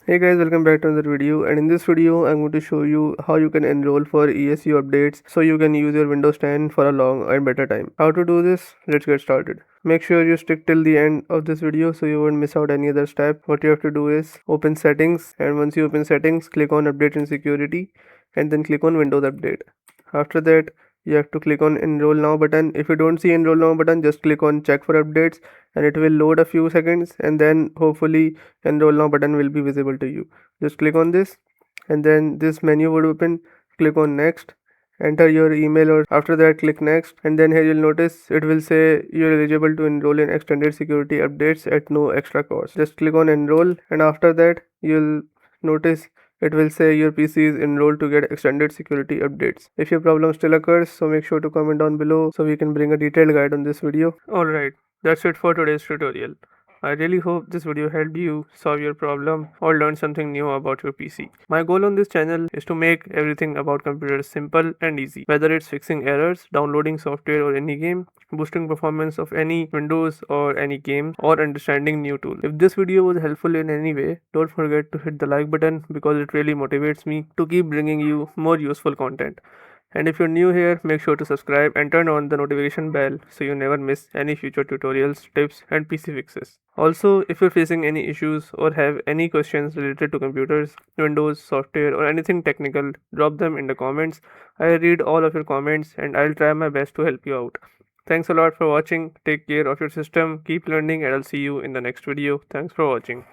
Hey guys, welcome back to another video, and in this video I'm going to show you how you can enroll for ESU updates so you can use your Windows 10 for a long and better time. How to do this? Let's get started. Make sure you stick till the end of this video so you won't miss out any other step. What you have to do is open settings, and once you open settings, click on update and security and then click on Windows update. After that, you have to click on enroll now button. If you don't see enroll now button, just click on check for updates and it will load a few seconds, and then hopefully enroll now button will be visible to you. Just click on this and then this menu would open. Click on next, enter your email, or after that click next, and then here you'll notice it will say you're eligible to enroll in extended security updates at no extra cost. Just click on enroll, and after that you'll notice it will say your PC is enrolled to get extended security updates. If your problem still occurs, so make sure to comment down below so we can bring a detailed guide on this video. Alright, that's it for today's tutorial. I really hope this video helped you solve your problem or learn something new about your PC. My goal on this channel is to make everything about computers simple and easy, whether it's fixing errors, downloading software or any game, boosting performance of any Windows or any game, or understanding new tools. If this video was helpful in any way, don't forget to hit the like button because it really motivates me to keep bringing you more useful content. And if you're new here, make sure to subscribe and turn on the notification bell so you never miss any future tutorials, tips, and PC fixes. Also, if you're facing any issues or have any questions related to computers, Windows, software, or anything technical, drop them in the comments. I read all of your comments and I'll try my best to help you out. Thanks a lot for watching. Take care of your system, keep learning, and I'll see you in the next video. Thanks for watching.